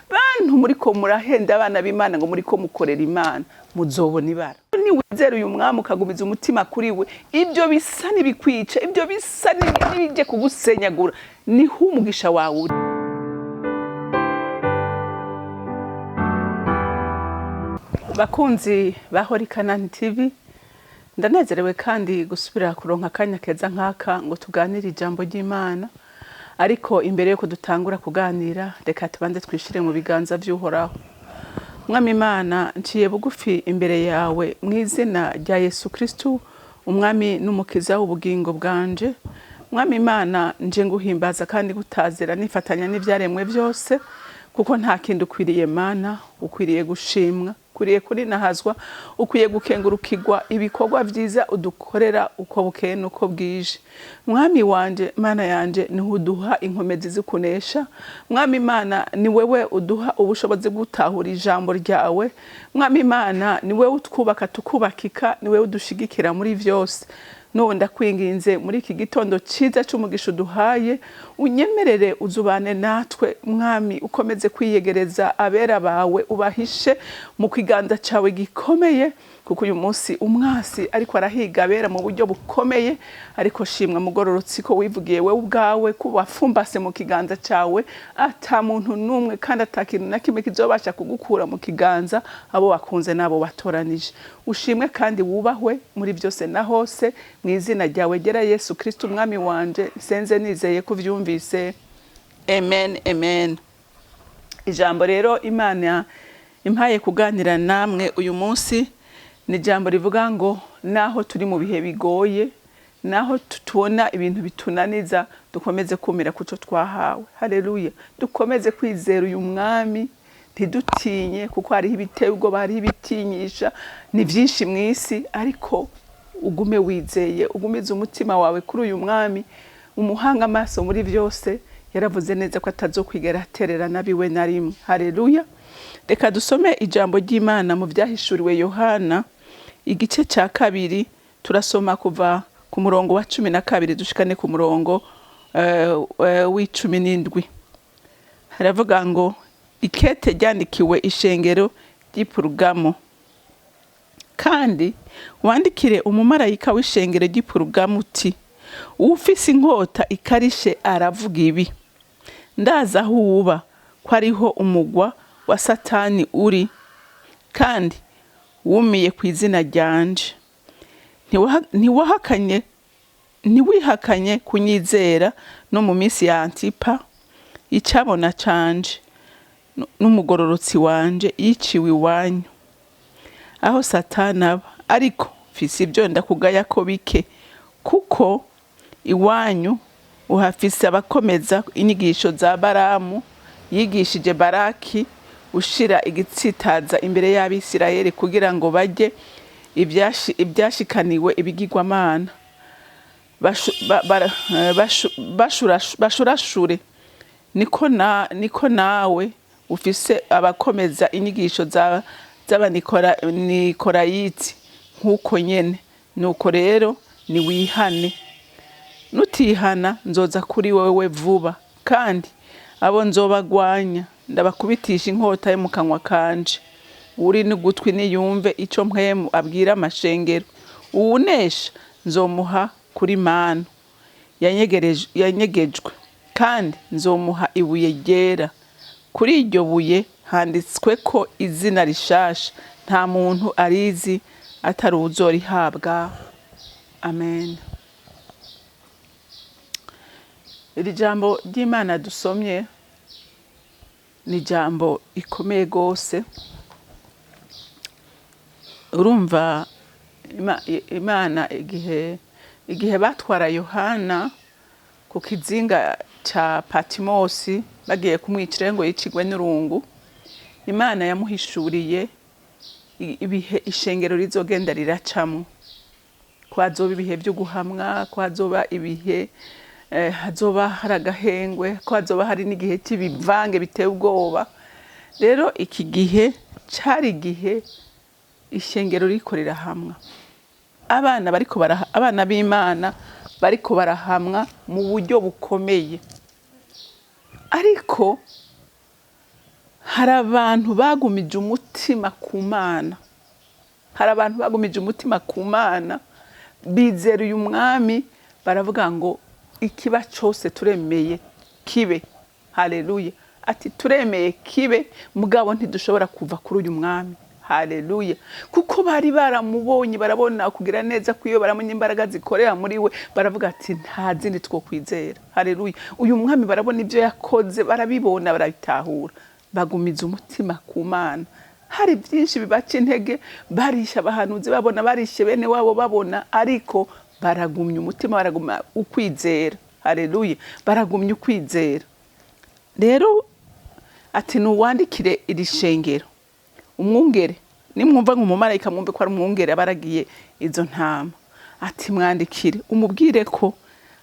bantu muri ko murahenda abana b'Imana ngo muri ko mukorera Imana muzobona ibara. Ni wizera uyu mwami ukagumiza umutima kuri we, ibyo bisa n'ibikwica, ibyo bisa n'ibije kugusenyagura, niho umugisha wawe uri. Bakunzi bahori Kanani TV, ndanezerewe kandi gusubira kuronka akanya keza nk'aka ngo tuganire ijambo ry'Imana. Ariko imbere yuko dutangura kuganira, reka tubanze twishire mu biganza by'Uhoraho. Mwami Imana, nciye bugufi imbere yawe mu izina rya Yesu Kristo, umwami n'umukiza w'ubugingo bwanje. Mwami Imana, nje nguhimbaza kandi gutazira nifatanya n'ivyaremwe byose, kuko nta kindi ukwiriye Mana, ukwiriye gushimwa, ukwiye kurinahazwa, ukwiye gukengurukirwa ibikorwa vyiza udukorera uko bukeye nuko bwije. Mwami wanje, Mana yanje, niho uduha inkomezi zikunesha. Mwami Imana, ni wewe uduha ubushobozi bw'utahura ijambo ryawe. Mwami Imana, ni wewe utwubaka tukubakika, ni wewe udushigikira muri vyose. None ndakwinginze muri iki gitondo ciza c'umugisha uduhaye, unyemerere uzubane natwe mwami, ukomeze kwiyegereza abera bawe, ubahishe mu kiganza cawe gikomeye, kuko uyu munsi umwasi ariko arahiga abera mu buryo bukomeye. Ariko shimwa mugororotsi ko wivugiye wewe ubwawe ko wafumbase mu kiganza cawe, ata muntu numwe kandi atakintu na kimwe kizobasha kugukura mu kiganza abo wakunze nabo batoranije. Ushimwe kandi wubahwe muri byose na hose, mu izina ryawe gera Yesu Kristo umwami wanje, senze nizeye ko vyumvise. Amen, amen. Ijambo rero Imana impaye kuganira namwe uyu munsi ni jambo rivuga ngo naho turi mu bihe bigoye, naho tutubona ibintu bitunaniza, dukomeze kumira kuco twahawe. Haleluya. Dukomeze kwizera uyu mwami, ntidutinye, kuko hariho ibiteye ubwoba, hariho ibitinyisha, ni vyinshi mw'isi, ariko ugume wizeye, ugumize umutima wawe kuri uyu mwami, umuhanga amaso muri vyose. Yaravuze neza ko atazokwigera aterera nabiwe na rimwe. Haleluya. Reka dusome ijambo ry'Imana mu vyahishuriwe Yohana igice ca 2, turasoma kuva ku murongo wa 12 dushikane ku murongo w'17. Haravuga ngo ikete ryandikiwe ishengero ry'Ipurugamo, kandi wandikire umumarayika w'ishengero ry'Ipurugamo uti, ufise inkota ikarishe aravuga ibi: ndaza aho uba ko ariho umugwa wa Satani uri, kandi wumiye ku izina ryanje. Ntiwihakanye kunyizera no mu minsi ya Antipa, icabona canje n'umugororotsi wanje yiciwe iwanyu aho Satani aba. Ariko mfise ibyo ndakugaya ko bike, kuko iwanyu uhafise abakomeza inyigisho za Baramu yigishije Baraki, ushira igitsitaza imbere y'Abisirayeli kugira ngo bajye ibyashikaniwe ibigirwamana, bashurashure. Niko nawe ufise abakomeza inyigisho z'Abanikorayiti nk'uko nyene. Nuko rero niwihane, nutihana nzoza kuri wewe vuba, kandi abo nzobagwanya ndabakubitisha inkota yo mu kanwa kanje. Uri n'ugutwi niyumve ico mpwemu abwira amashengero. Uwunesha nzomuha kuri manu yanyegejwe, kandi nzomuha ibuye ryera. Kuri iryo buye handitswe ko izina rishasha, nta muntu arizi atari uzorihabwa. Amen. Iri jambo ry'Imana dusomye ni jambo ikomeye gose. Urumva Imana igihe batwara Yohana ku kizinga ca Patimosi bagiye kumwicira ngo yicigwe n'urungu, Imana yamuhishuriye ibihe ishengero rizogenda riracamo. Kwazoba ibihe byo guhamwa, kwazoba ibihe hazoba haragahengwe, kwazoba hari n'igihe cy'ibivange biteye ubwoba. Rero iki gihe cari igihe ishengero rikorera hamwe. Abana b'Imana bariko barahamwa mu buryo bukomeye. Ariko hari abantu bagumije umutima ku Mana, hari abantu bagumije umutima ku Mana, bizera uyu mwami, baravuga ngo ikiba cyose turemeye kibe. Haleluya. Ati turemeye kibe, mugabo ntidushobora kuva kuri uyu mwami. Haleluya. Kuko bari baramubonye, barabona kugira neza kwiyo, baramenya imbaraga zikorera muri we, baravuga ati nta zindi two kwizera. Haleluya. Uyu mwami barabona ibyo yakoze, barabibona, barabitahura, bagumiza umutima ku Mana. Hari byinshi bibaca intege, barisha abahanuzi babona, barishe bene wabo babona, ariko baragumya umutima, baragumya ukwizera. Haleluya. Baragumya ukwizera. Rero ati nuwandikire iri shengero umwungere, nimwumva nk'umumarayika mwumve ko ari umwungere abaragiye izo ntama, ati mwandikire umubwire ko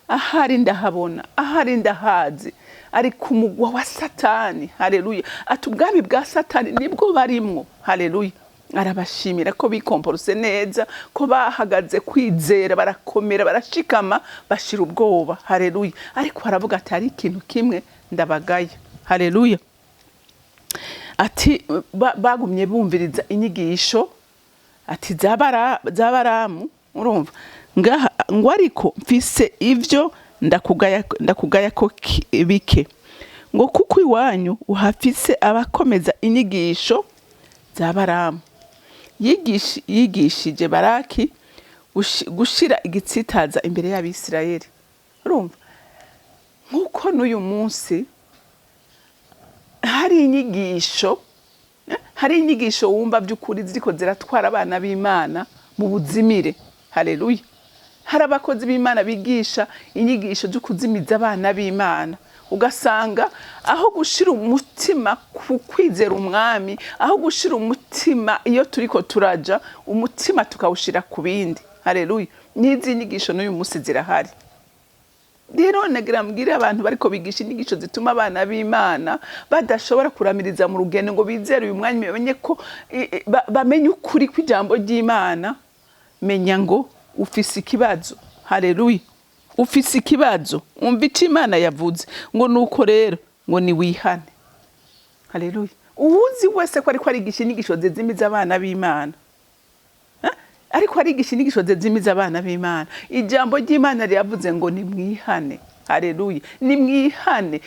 ahari ndahabona, ahari ndahazi, ari ku mugwa wa Satani. Haleluya. Ati ubwami bwa Satani nibwo barimwo. Haleluya. Arabashimira ko bikomporose neza, ko bahagaze kwizera, barakomera, barashikama, bashira ubwoba. Haleluya. Ariko aravuga ati ari ikintu kimwe ndabagaya. Haleluya. Ati bagumye bumviriza inyigisho, ati zabaramu, urumva ngo ariko mfise ivyo ndakugaya ko bike, ngo kuko iwanyu uhafise abakomeza inyigisho za Baramu, yigishije Baraki gushira igitsitaza imbere y'Abisirayeli. Urumva nkuko n'uyu munsi hari inyigisho wumva by'ukuri ziriko ziratwara abana b'Imana mu buzimire. Haleluya. Hari abakozi b'Imana bigisha inyigisho zo kuzimiza abana b'Imana, ugasanga aho gushira umutima ku kwizera umwami, aho gushira umutima iyo turiko turaja, umutima tukawushira ku bindi. Haleluya. N'izi nyigisho n'uyu munsi zirahari. Rero nagira mbwire abantu bariko bigisha inyigisho zituma abana b'Imana badashobora kuramiriza mu rugendo ngo bizere uyu mwanya, bamenye ko bamenye ukuri kw'ijambo ry'Imana. Menya ngo ufise ikibazo. Haleluya. Ufise ikibazo, umva icyo Imana yavuze, ngo nuko rero ngo ni wihane. Haleluya. Uwuzi wese ko ariko arigisha inyigisho zizimiza abana b'Imana, ariko arigisha inyigisho zizimiza abana b'Imana, ijambo ry'Imana ryavuze ngo ni mwihane. Haleluya. Ni mwihane,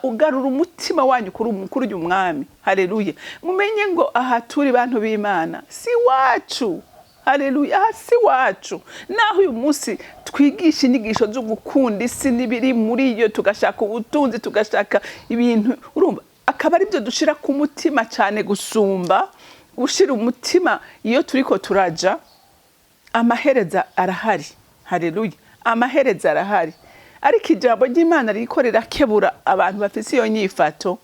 ugarura umutima wanyu kuri uyu mwami. Haleluya. Mumenye ngo aha turi bantu b'Imana si wacu. Haleluya. Aha si wacu. Naho uyu munsi twigisha inyigisho zo gukunda isi n'ibiri muri iyo, tugashaka ubutunzi, tugashaka ibintu, urumva akaba ari byo dushira ku mutima cyane gusumba gushira umutima iyo turiko turaja. Amahereza arahari. Haleluya. Amahereza arahari. Ariko ijambo ry'Imana rikorera kebura abantu bafise iyo nyifato,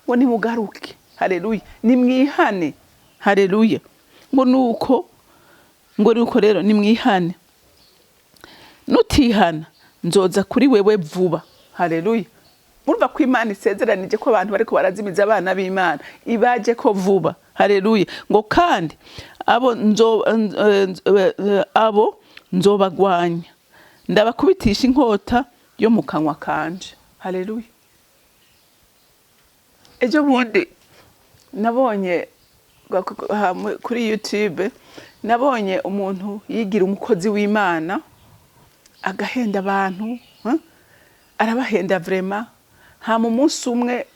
ngo nimugaruke. Haleluya. Ni mwihane. Haleluya. Ngo nuko rero ni mwihane, nutihana nzoza kuri wewe vuba. Haleluya. Murumva ko Imana isezeranije ko abantu bariko barazimiza abana b'Imana ibaje ko vuba. Haleluya. Ngo kandi abo nzobagwanya, ndabakubitisha inkota yo mu kanwa kanje. Haleluya. Ejo bundi nabonye kuri YouTube, nabonye umuntu yigira umukozi w'Imana, agahenda abantu, arabahenda vraiment. Hama umunsi umwe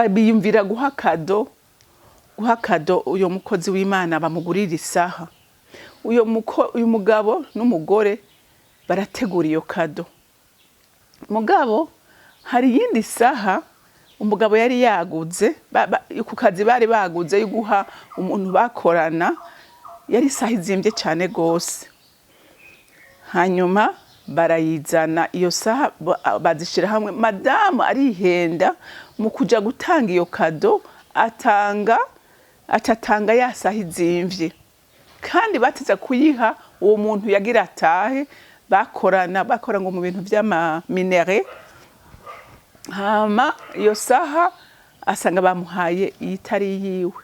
biyumvira guha kado uyo mukozi w'Imana, bamugurira isaha. Uyu mugabo n'umugore barategura iyo kado. Mugabo hari yindi saha umugabo yari yaguze, ku kazi bari baguze yo guha umuntu bakorana, yari isaha izimbye cyane gose. Hanyuma barayizana iyo saha, bazishira hamwe. Madamu arihenda mu kuja gutanga iyo kado, atanga ya saha izimvye, kandi bateza kuyiha uwo muntu yagira atahe. Bakora ngo mu bintu by'amaminere. Hama iyo saha asanga bamuhaye itari yiwe,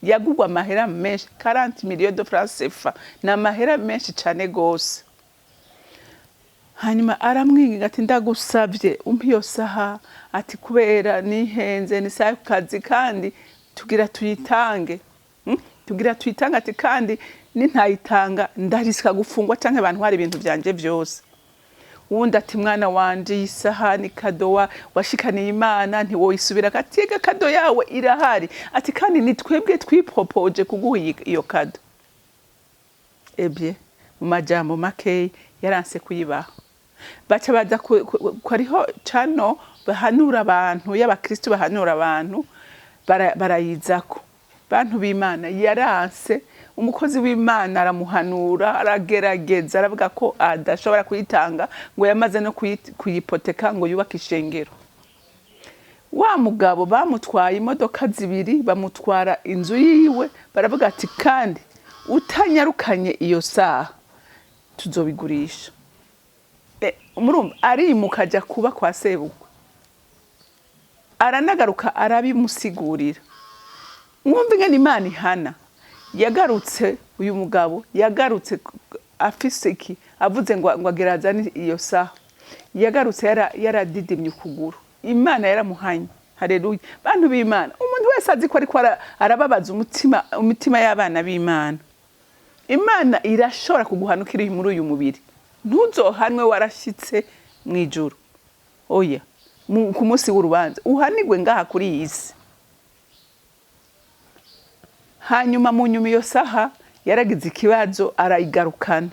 yagugwa amahera menshi, 40 millions de francs CFA, na mahera menshi cyane gose. hanyuma aramwinginga ati ndagusabye umpe iyo saha, ati kubera nihenze ni saha kazi kandi tugira tuyitange. Tugira tuyitange ati kandi nintayitanga ndarisika gufungwa canke abantu hari ibintu byanje byose. Wundi ati mwana wanje isaha ni kado washikaniye Imana ntiwoyisubira, ati ega kado yawe irahari, ati kandi ni twebwe twipropoje kuguha iyo kado. Ebye mu majambo make yaranse kuyibaha. Baca baza ko ariho cano bahanura abantu y'abakristo bahanura abantu barayizako. Bantu b'Imana yaranse, umukozi w'Imana aramuhanura, aragerageza, aravuga ko adashobora kuyitanga ngo yamaze no kuyipoteka ngo yubake ishengero. Wa mugabo bamutwaye imodoka zibiri, bamutwara inzu yiwe, baravuga ati kandi utanyarukanye iyo saha tuzobigurisha. Umurumva arimuka aja kuba kwa sebukwe, aranagaruka arabimusigurira. Mwumva ingene Imana ihana. Yagarutse uyu mugabo, yagarutse afise iki, avuze ngo agerazane iyo saha, yagarutse yaradidimye ukuguru. Imana yaramuhanye. Haleluya. Bantu b'Imana, umuntu wese azi ko ariko arababaza umutima y'abana b'Imana. Imana irashobora kuguhanukira muri uyu mubiri. Ntuzohanwe warashitse mwijuru. Oya, ku munsi w'urubanza uhanigwe ngaha kuri iyi si. Hanyuma mu nyuma iyo saha yaragize ikibazo, arayigarukana,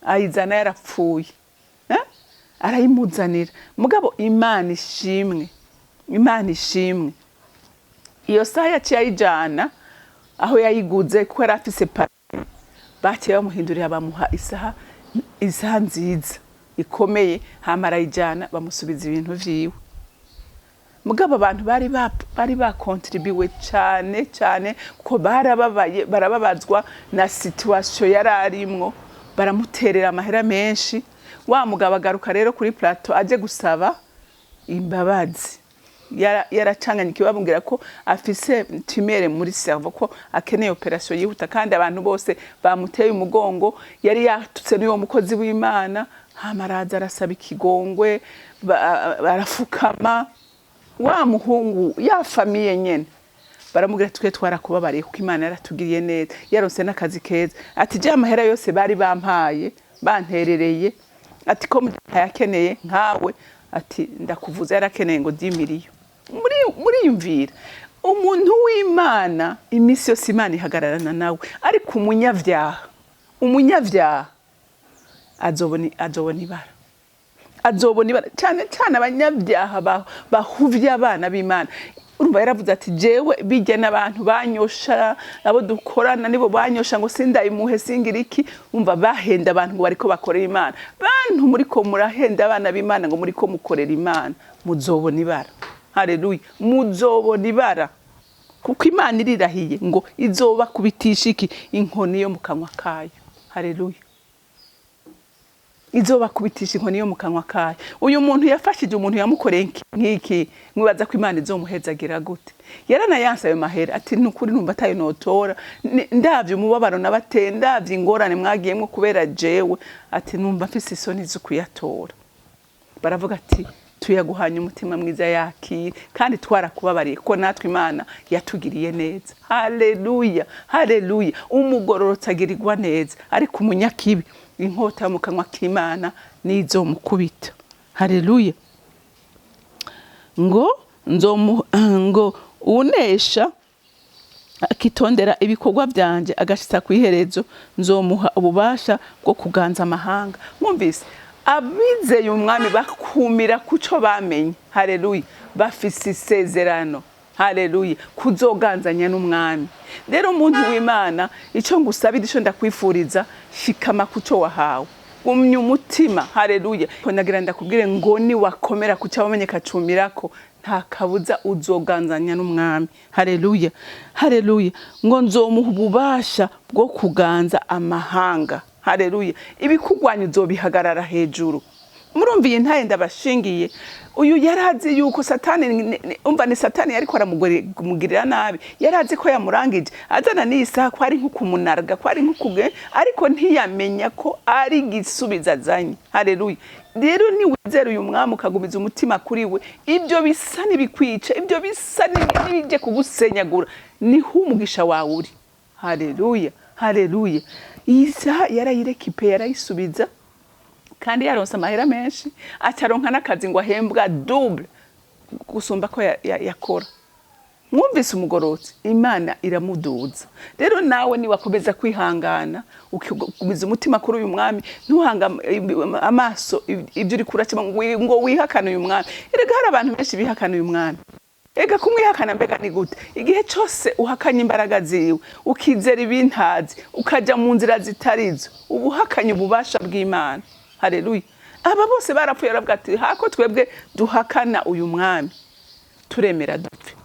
ayizana yarapfuye. Arayimuzanira. Mugabo Imana ishimwe, Imana ishimwe. Iyo saha yaciye ayijana aho yayiguze kuko yari afise pari. Baciye bamuhindurira bamuha isaha nziza ikomeye, hama arayijana bamusubiza ibintu vyiwe. Mugabo abantu bari bakontribuwe cyane kuko barababazwa na situation yararimwo, baramuterera amahera menshi. Wa mugabo agaruka rero kuri plateau aje gusaba imbabazi. Yaracanganye kibabwira ko afise tumere muri cerveau, ko akeneye operation yihuta, kandi abantu bose bamuteye umugongo. Yari yatutse n'uwo mukozi w'Imana, hama araza arasaba ikigongwe, barafukama. Wa muhungu ya famiye nyene baramubwira twe twarakubabariye kuko Imana yaratugiriye neza, yaronse n'akazi keza. Ati je amahera yose bari bampaye banterereye, ati ko yakeneye nkawe, ati ndakuvuza yarakeneye ngo 10 miliyo. Muri yumvira umuntu w'Imana imisi yose Imana ihagararana nawe, ariko umunyavyaha azobona ibara. Azobona ibara cyane abanyabyaha bahuvye abana b'Imana. Urumva yaravuze ati jewe bijye n'abantu banyosha, abo dukorana nibo banyosha ngo sindayimuhe singira iki. Umva bahenda abantu ngo bariko bakorera Imana. Bantu muriko murahenda abana b'Imana ngo muriko mukorera Imana, muzobona ibara. Haleluya. Muzobona ibara. Kuko Imana irirahiye ngo izoba kubitisha iki inkoni yo mu kanwa kayo. Haleluya. Izoba kubitisha inkoni yo mu kanwa kayo. Uyu muntu yafashije umuntu yamukoreye nk'iki, mwibaza ko Imana izomuhezagira gute? Yaranayansa ayo mahera, ati nukuri numva atayo notora, ndavye umubabaro nabateye, ndavye ingorane mwagiyemwo kubera jewe, ati numva mfise isoni zo kuyatora. Baravuga ati tuyaguhanye umutima mwiza yakira, kandi twarakubabariye ko natwe Imana yatugiriye neza. Haleluya, haleluya. Umugororotsi agirirwa neza, ariko umunyakibi inkota mu kanwa k'Imana nizo mukubita. Haleluya. Ngo unesha akitondera ibikorwa byanje agashitsa kwiherezo, nzomuha ububasha bwo kuganza amahanga. Mwumvise abizeye umwami bakumira kuco bamenye. Haleluya. Bafise isezerano. Haleluya. Kuzoganzanya n'umwami. Rero umuntu w'Imana ico ngusabira, ico ndakwifuriza, shikama kuco wahawe. Gumya umutima. Haleluya. Ko nagira ndakubwire ngo ni wakomera kuca wamenye kacumirako, nta kabuza uzoganzanya n'umwami. Haleluya. Haleluya. Ngo nzomuha ububasha bwo kuganza amahanga. Haleluya. Ibikugwanya uzobihagarara hejuru. Murumviye ntaye ndabashingiye. Uyu yarazi yuko Satani, umva ni Satani yariko aramugirira nabi. Yarazi ko yamurangije, azana n'isa ko ari nkukumunarga, ko ari nkukuge, ariko ntiyamenya ko ari gisubiza azanye. Haleluya. rero niwizera uyu mwami ukagumiza umutima kuri we, ibyo bisa n'ibikwica, ibyo bisa n'ibije kugusenyagura, niho umugisha wawe uri. Haleluya, haleluya. Iyi saha yarayirekipe, yarayisubiza, kandi yaronse amahera menshi, acaronka n'akazi ngo ahembwa double gusumba ko yakora. Mwumvise umugorotsi, Imana iramuduza. Rero nawe ni wakomeza kwihangana, ukigumiza umutima kuri uyu mwami, ntuhanga amaso ibyo uri kuracima ngo wihakane uyu mwami. Erega hari abantu benshi bihakana uyu mwami. Ega kumwihakana mbega ni gute? Igihe cyose uhakanye imbaraga ziwe, ukizera ibintazi, ukaja mu nzira zitarizo, ubuhakanye ububasha bw'Imana. Haleluya. Aba bose barapfuye baravuga ati hako twebwe duhakana uyu mwami, turemera dupfe.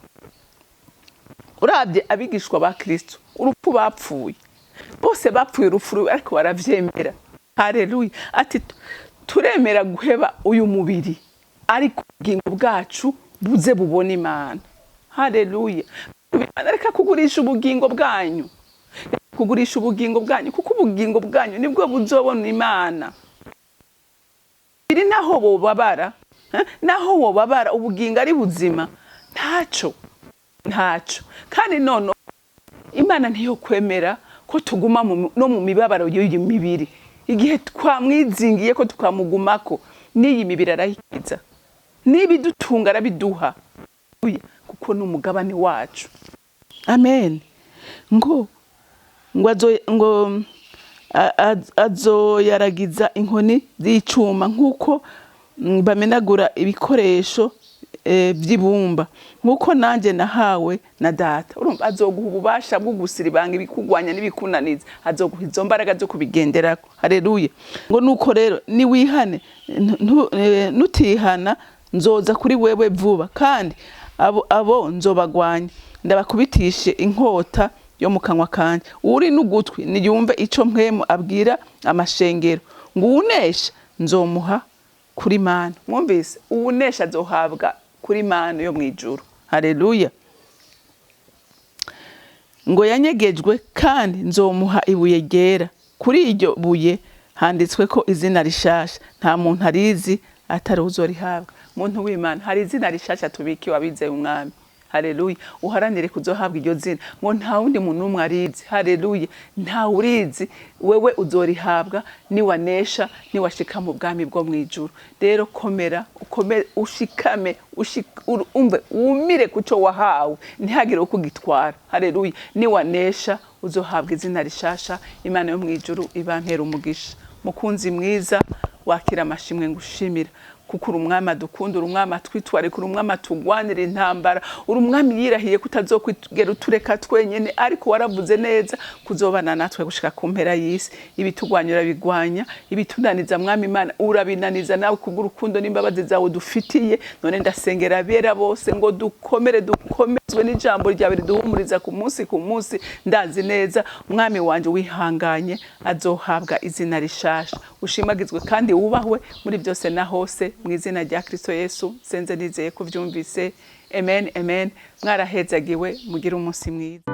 Urabye abigishwa ba Kristo, urupfu bapfuye, bose bapfuye urupfu ariko baravyemera. Haleluya. Ati turemera guheba uyu mubiri, ariko ubugingo bwacu buze bubona Imana. Haleluya. Reka kugurisha ubugingo bwanyu, kugurisha ubugingo bwanyu, kuko ubugingo bwanyu nibwo buzobona Imana. Biri naho bobabara, naho wobabara ubugingo ari buzima, ntaco. Kandi nono Imana ntiyo kwemera ko tuguma no mu mibabaro y'uyu mibiri. Igihe twamwizingiye ko tukamugumako, n'iyi mibiri arayikiza, n'ibidutunga arabiduha, kuko n'umugabane wacu. Amen. Ngo azoyaragiza inkoni z'icuma nk'uko bamenagura ibikoresho by'ibumba, nk'uko nanjye nahawe na data. Urumva azoguha ububasha bwo gusiribanga ibikugwanya n'ibikunaniza, azoguha izo mbaraga zo kubigenderako. Haleluya. Ngo nuko rero niwihane, nutihana nzoza kuri wewe vuba, kandi abo nzobagwanya ndabakubitishe inkota yo mu kanwa kanje. Uri n'ugutwi niyumve ico mpwemu abwira amashengero. Ngo unesha nzomuha kuri Mana. Mwumvise, unesha azohabwa kuri Mana yo mwijuru. Haleluya. Ngo yanyegejwe kandi nzomuha ibuye ryera, kuri iryo buye handitswe ko izina rishasha, nta muntu arizi atari uzorihabwa. Muntu w'Imana, hari izina rishasha tubikiwe abizeye umwami. Haleluya. Uharanire kuzohabwa iryo zina, ngo nta wundi muntu n'umwe arizi. Haleluya. Nta urizi, wewe uzorihabwa niwanesha, niwashika mu bwami bwo mwijuru. Rero komera, ushikame, umve umire kuco wahawe, ntihagire uko gitwara. Haleluya. Niwanesha uzohabwa izina rishasha. Imana yo mwijuru ibampera umugisha. Mukunzi mwiza, wakira amashimwe ngushimira, kuko uri umwami adukunda, uri umwami atwitwarika, uri umwami atugwanira intambara, uri umwami yirahiye kutazokwigera utureka twenyene, ariko waravuze neza kuzobana natwe gushika ku mpera y'isi. Ibitugwanya urabigwanya, ibitunaniza mwami Imana urabinaniza nawe kubw'urukundo n'imbabazi zawe dufitiye. None ndasengera abera bose ngo dukomezwe n'ijambo ryawe riduhumuriza ku munsi. Ndazi neza umwami wanje wihanganye azohabwa izina rishasha. Ushimagizwe kandi wubahwe muri byose na hose, mu izina rya Kristo Yesu senze nizeye ko vyumvise. Amen, amen. Mwarahezagiwe, mugire umunsi mwiza.